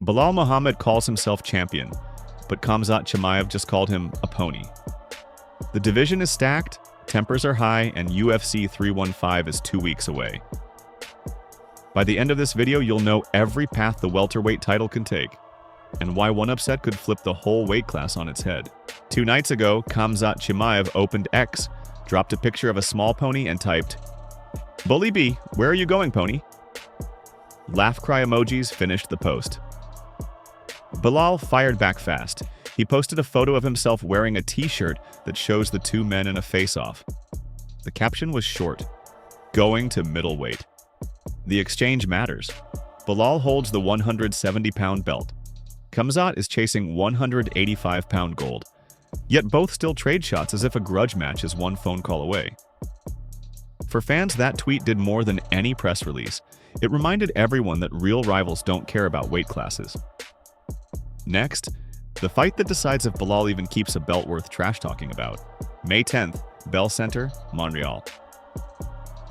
Belal Muhammad calls himself champion, but Khamzat Chimaev just called him a pony. The division is stacked, tempers are high, and UFC 315 is 2 weeks away. By the end of this video, you'll know every path the welterweight title can take, and why one upset could flip the whole weight class on its head. 2 nights ago, Khamzat Chimaev opened X, dropped a picture of a small pony and typed, "Bully B, where are you going, pony?" Laugh cry emojis finished the post. Belal fired back fast. He posted a photo of himself wearing a t-shirt that shows the 2 men in a face-off. The caption was short, "Going to middleweight." The exchange matters. Belal holds the 170-pound belt. Khamzat is chasing 185-pound gold. Yet both still trade shots as if a grudge match is 1 phone call away. For fans, that tweet did more than any press release. It reminded everyone that real rivals don't care about weight classes. Next, the fight that decides if Belal even keeps a belt worth trash-talking about. May 10th, Bell Center, Montreal.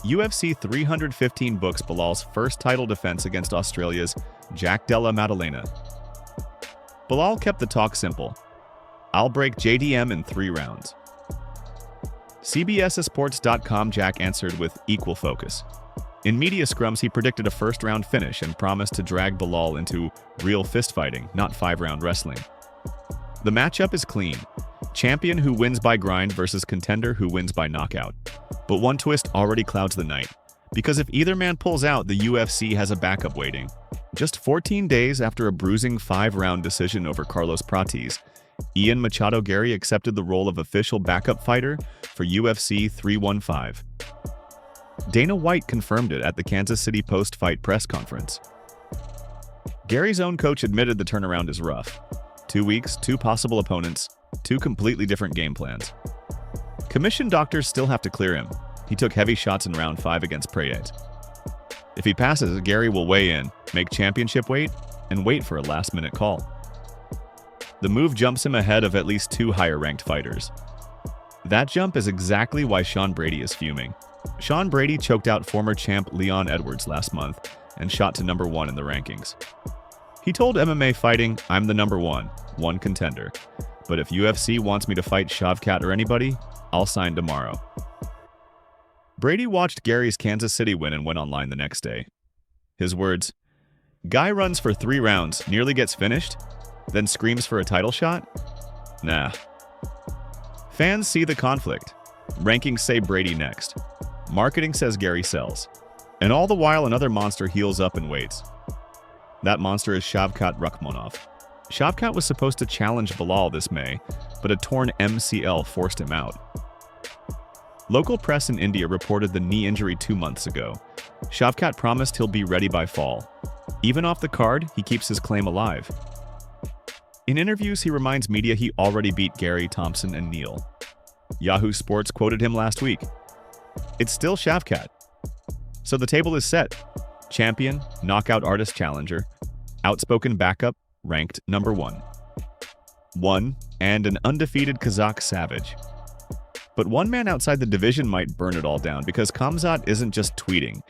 UFC 315 books Belal's first title defense against Australia's Jack Della Maddalena. Belal kept the talk simple. "I'll break JDM in 3 rounds." CBSSports.com Jack answered with equal focus. In media scrums, he predicted a first-round finish and promised to drag Belal into real fist-fighting, not 5-round wrestling. The matchup is clean. Champion who wins by grind versus contender who wins by knockout. But one twist already clouds the night. Because if either man pulls out, the UFC has a backup waiting. Just 14 days after a bruising 5-round decision over Carlos Prates, Ian Machado Garry accepted the role of official backup fighter for UFC 315. Dana White confirmed it at the Kansas City post-fight press conference. Garry's own coach admitted the turnaround is rough. 2 weeks, 2 possible opponents, 2 completely different game plans. Commission doctors still have to clear him. He took heavy shots in round 5 against Prates. If he passes, Garry will weigh in, make championship weight, and wait for a last-minute call. The move jumps him ahead of at least 2 higher-ranked fighters. That jump is exactly why Sean Brady is fuming. Sean Brady choked out former champ Leon Edwards last month and shot to number 1 in the rankings. He told MMA Fighting, "I'm the number 1 contender. But if UFC wants me to fight Shavkat or anybody, I'll sign tomorrow." Brady watched Garry's Kansas City win and went online the next day. His words, "Guy runs for 3 rounds, nearly gets finished, then screams for a title shot? Nah." Fans see the conflict. Rankings say Brady next. Marketing says Garry sells. And all the while, another monster heals up and waits. That monster is Shavkat Rakhmonov. Shavkat was supposed to challenge Belal this May, but a torn MCL forced him out. Local press in India reported the knee injury 2 months ago. Shavkat promised he'll be ready by fall. Even off the card, he keeps his claim alive. In interviews, he reminds media he already beat Garry, Thompson, and Neal. Yahoo Sports quoted him last week. "It's still Shavkat." So the table is set. Champion, knockout artist challenger, outspoken backup, ranked number 1, and an undefeated Kazakh savage. But one man outside the division might burn it all down because Khamzat isn't just tweeting.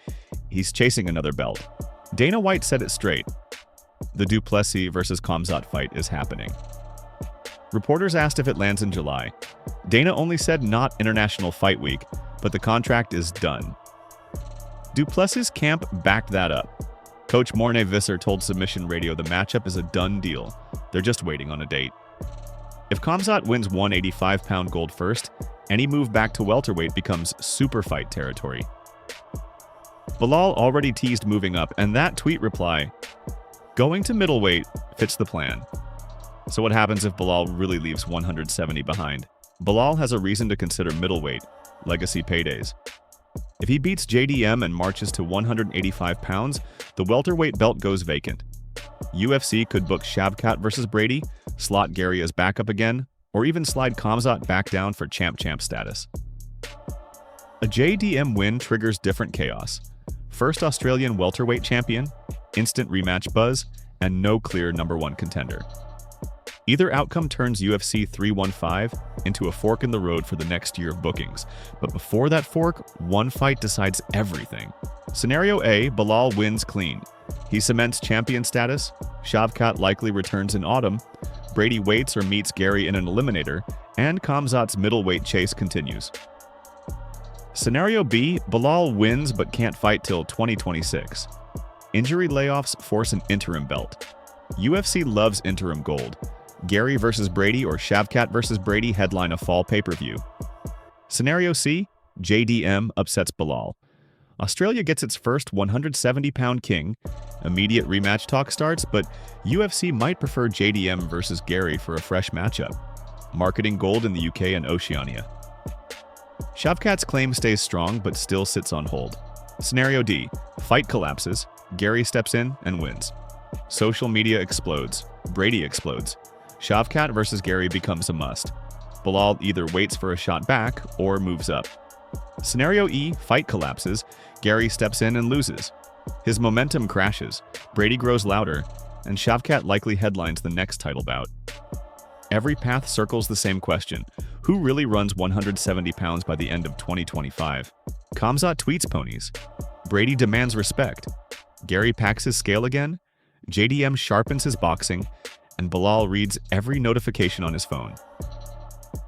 He's chasing another belt. Dana White said it straight. The Plessis versus Khamzat fight is happening. Reporters asked if it lands in July. Dana only said not International Fight Week, but the contract is done. Plessis' camp backed that up. Coach Morne Visser told Submission Radio the matchup is a done deal. They're just waiting on a date. If Khamzat wins 185-pound gold first, any move back to welterweight becomes super fight territory. Belal already teased moving up, and that tweet reply, "Going to middleweight," fits the plan. So what happens if Belal really leaves 170 behind? Belal has a reason to consider middleweight, legacy paydays. If he beats JDM and marches to 185 pounds, the welterweight belt goes vacant. UFC could book Shavkat versus Brady, slot Garry as backup again, or even slide Khamzat back down for champ-champ status. A JDM win triggers different chaos. First Australian welterweight champion, instant rematch buzz, and no clear number 1 contender. Either outcome turns UFC 315 into a fork in the road for the next year of bookings. But before that fork, one fight decides everything. Scenario A, Belal wins clean. He cements champion status. Shavkat likely returns in autumn. Brady waits or meets Garry in an eliminator, and Khamzat's middleweight chase continues. Scenario B, Belal wins but can't fight till 2026. Injury layoffs force an interim belt. UFC loves interim gold. Garry versus Brady or Shavkat versus Brady headline a fall pay-per-view. Scenario C, JDM upsets Belal. Australia gets its first 170-pound king. Immediate rematch talk starts, but UFC might prefer JDM versus Garry for a fresh matchup. Marketing gold in the UK and Oceania. Shavkat's claim stays strong but still sits on hold. Scenario D, fight collapses. Garry steps in and wins. Social media explodes. Brady explodes. Shavkat versus Garry becomes a must. Belal either waits for a shot back or moves up. Scenario E, fight collapses. Garry steps in and loses. His momentum crashes. Brady grows louder, and Shavkat likely headlines the next title bout. Every path circles the same question: who really runs 170 pounds by the end of 2025? Khamzat tweets ponies. Brady demands respect. Garry packs his scale again. JDM sharpens his boxing, and Belal reads every notification on his phone.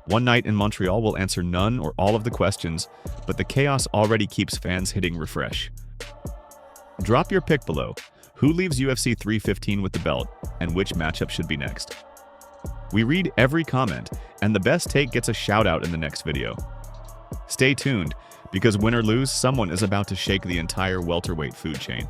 One night in Montreal will answer none or all of the questions, but the chaos already keeps fans hitting refresh. Drop your pick below. Who leaves UFC 315 with the belt, and which matchup should be next? We read every comment, and the best take gets a shout-out in the next video. Stay tuned, because win or lose, someone is about to shake the entire welterweight food chain.